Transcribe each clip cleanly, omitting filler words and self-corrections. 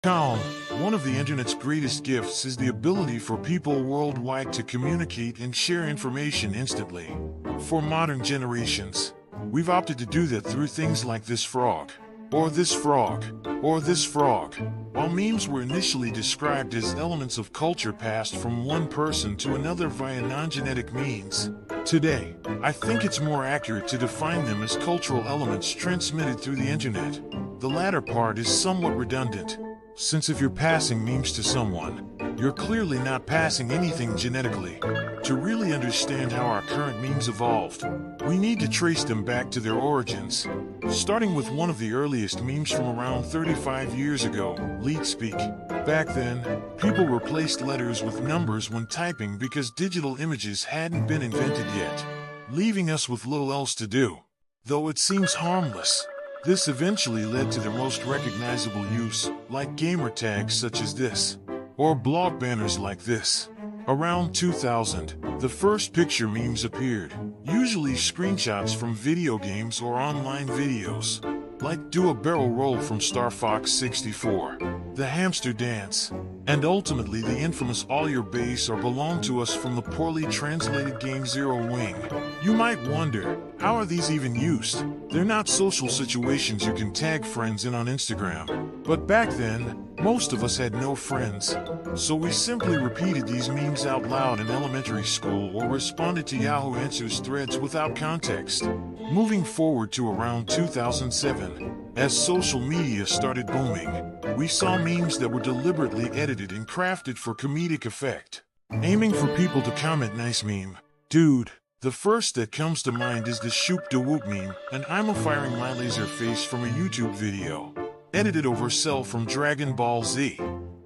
Calm. One of the internet's greatest gifts is the ability for people worldwide to communicate and share information instantly. For modern generations, we've opted to do that through things like this frog, or this frog, or this frog. While memes were initially described as elements of culture passed from one person to another via non-genetic means, today, I think it's more accurate to define them as cultural elements transmitted through the internet. The latter part is somewhat redundant, since if you're passing memes to someone, you're clearly not passing anything genetically. To really understand how our current memes evolved, we need to trace them back to their origins. Starting with one of the earliest memes from around 35 years ago, LeetSpeak. Back then, people replaced letters with numbers when typing because digital images hadn't been invented yet, leaving us with little else to do. Though it seems harmless, this eventually led to their most recognizable use, like gamer tags such as this, or blog banners like this. Around 2000, the first picture memes appeared, usually screenshots from video games or online videos, like Do a Barrel Roll from Star Fox 64, the Hamster Dance, and ultimately the infamous All Your Base or Belong to Us from the poorly translated game Zero Wing. You might wonder, how are these even used? They're not social situations you can tag friends in on Instagram. But back then, most of us had no friends, so we simply repeated these memes out loud in elementary school or responded to Yahoo Answers threads without context. Moving forward to around 2007, as social media started booming, we saw memes that were deliberately edited and crafted for comedic effect, aiming for people to comment nice meme. Dude. The first that comes to mind is the Shoop Da Whoop meme, and I'm a firing my laser face from a YouTube video, edited over Cell from Dragon Ball Z.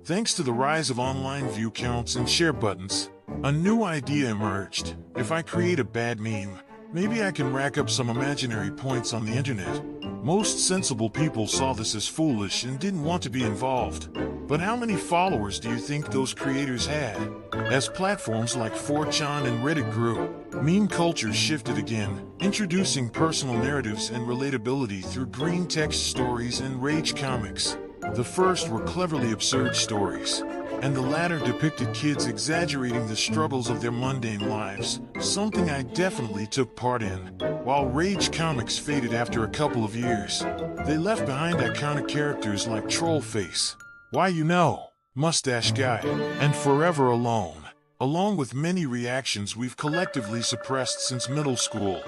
Thanks to the rise of online view counts and share buttons, a new idea emerged. If I create a bad meme, maybe I can rack up some imaginary points on the internet. Most sensible people saw this as foolish and didn't want to be involved. But how many followers do you think those creators had? As platforms like 4chan and Reddit grew, meme culture shifted again, introducing personal narratives and relatability through green text stories and rage comics. The first were cleverly absurd stories, and the latter depicted kids exaggerating the struggles of their mundane lives, something I definitely took part in. While rage comics faded after a couple of years, they left behind iconic characters like Trollface, Why You Know, Mustache Guy, and Forever Alone, along with many reactions we've collectively suppressed since middle school.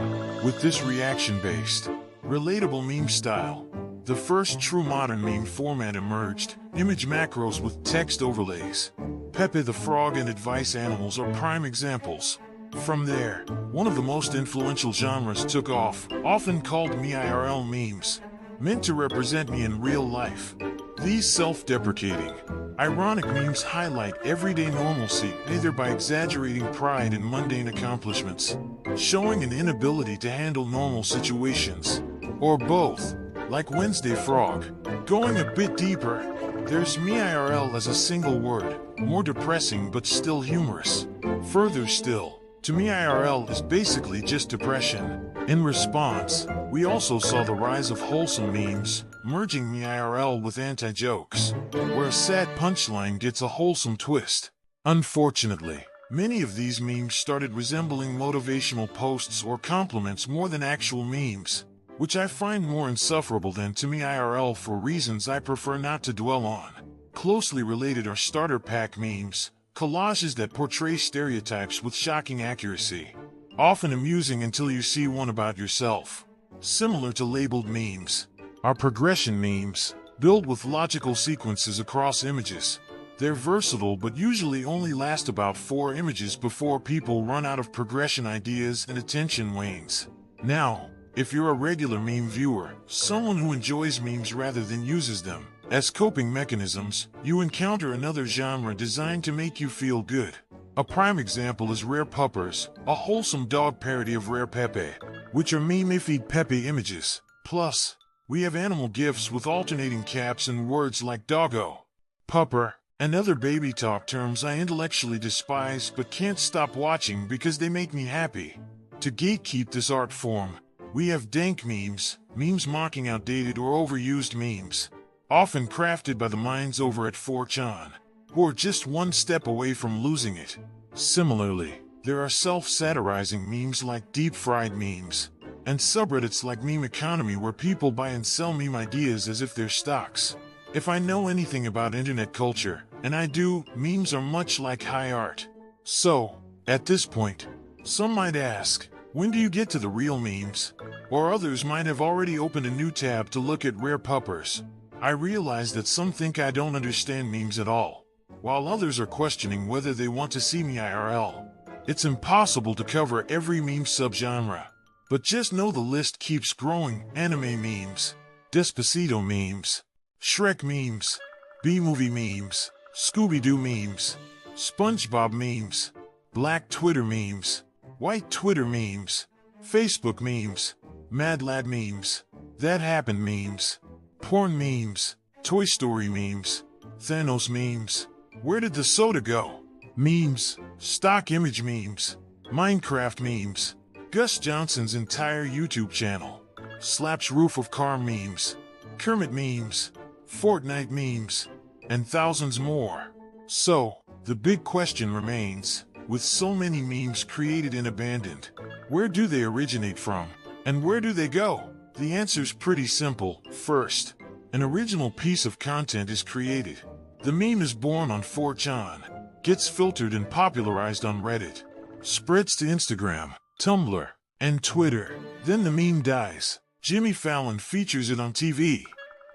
With this reaction-based, relatable meme style, the first true modern meme format emerged, image macros with text overlays. Pepe the Frog and Advice Animals are prime examples. From there, one of the most influential genres took off, often called me IRL memes, meant to represent me in real life. These self-deprecating, ironic memes highlight everyday normalcy either by exaggerating pride in mundane accomplishments, showing an inability to handle normal situations, or both, like Wednesday Frog. Going a bit deeper, there's me IRL as a single word, more depressing but still humorous. Further still, to me IRL is basically just depression. In response, we also saw the rise of wholesome memes, merging me IRL with anti-jokes, where a sad punchline gets a wholesome twist. Unfortunately, many of these memes started resembling motivational posts or compliments more than actual memes, which I find more insufferable than to me IRL for reasons I prefer not to dwell on. Closely related are starter pack memes, collages that portray stereotypes with shocking accuracy, often amusing until you see one about yourself. Similar to labeled memes are progression memes, built with logical sequences across images. They're versatile but usually only last about 4 images before people run out of progression ideas and attention wanes. Now, if you're a regular meme viewer, someone who enjoys memes rather than uses them as coping mechanisms, you encounter another genre designed to make you feel good. A prime example is Rare Puppers, a wholesome dog parody of Rare Pepe, which are meme-ified Pepe images. Plus, we have animal gifs with alternating caps and words like doggo, pupper, and other baby talk terms I intellectually despise but can't stop watching because they make me happy. To gatekeep this art form, we have dank memes, memes mocking outdated or overused memes. often crafted by the minds over at 4chan, who are just one step away from losing it. Similarly, there are self-satirizing memes like deep-fried memes, and subreddits like Meme Economy where people buy and sell meme ideas as if they're stocks. If I know anything about internet culture, and I do, memes are much like high art. So, at this point, some might ask, when do you get to the real memes? Or others might have already opened a new tab to look at rare puppers. I realize that some think I don't understand memes at all, while others are questioning whether they want to see me IRL. It's impossible to cover every meme subgenre, but just know the list keeps growing. Anime memes, Despacito memes, Shrek memes, B-movie memes, Scooby-Doo memes, SpongeBob memes, Black Twitter memes, White Twitter memes, Facebook memes, Mad Lad memes, That Happened memes, porn memes, Toy Story memes, Thanos memes, Where Did the Soda Go? Memes, stock image memes, Minecraft memes, Gus Johnson's entire YouTube channel, Slap's Roof of Car memes, Kermit memes, Fortnite memes, and thousands more. So, the big question remains, with so many memes created and abandoned, where do they originate from? And where do they go? The answer's pretty simple. First, an original piece of content is created. The meme is born on 4chan, gets filtered and popularized on Reddit, spreads to Instagram, Tumblr, and Twitter. Then the meme dies. Jimmy Fallon features it on TV.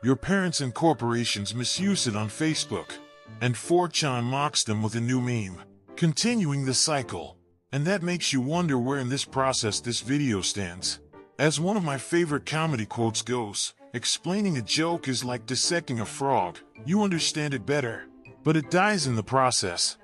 Your parents and corporations misuse it on Facebook, and 4chan mocks them with a new meme, continuing the cycle. And that makes you wonder where in this process this video stands. As one of my favorite comedy quotes goes, explaining a joke is like dissecting a frog. You understand it better, but it dies in the process.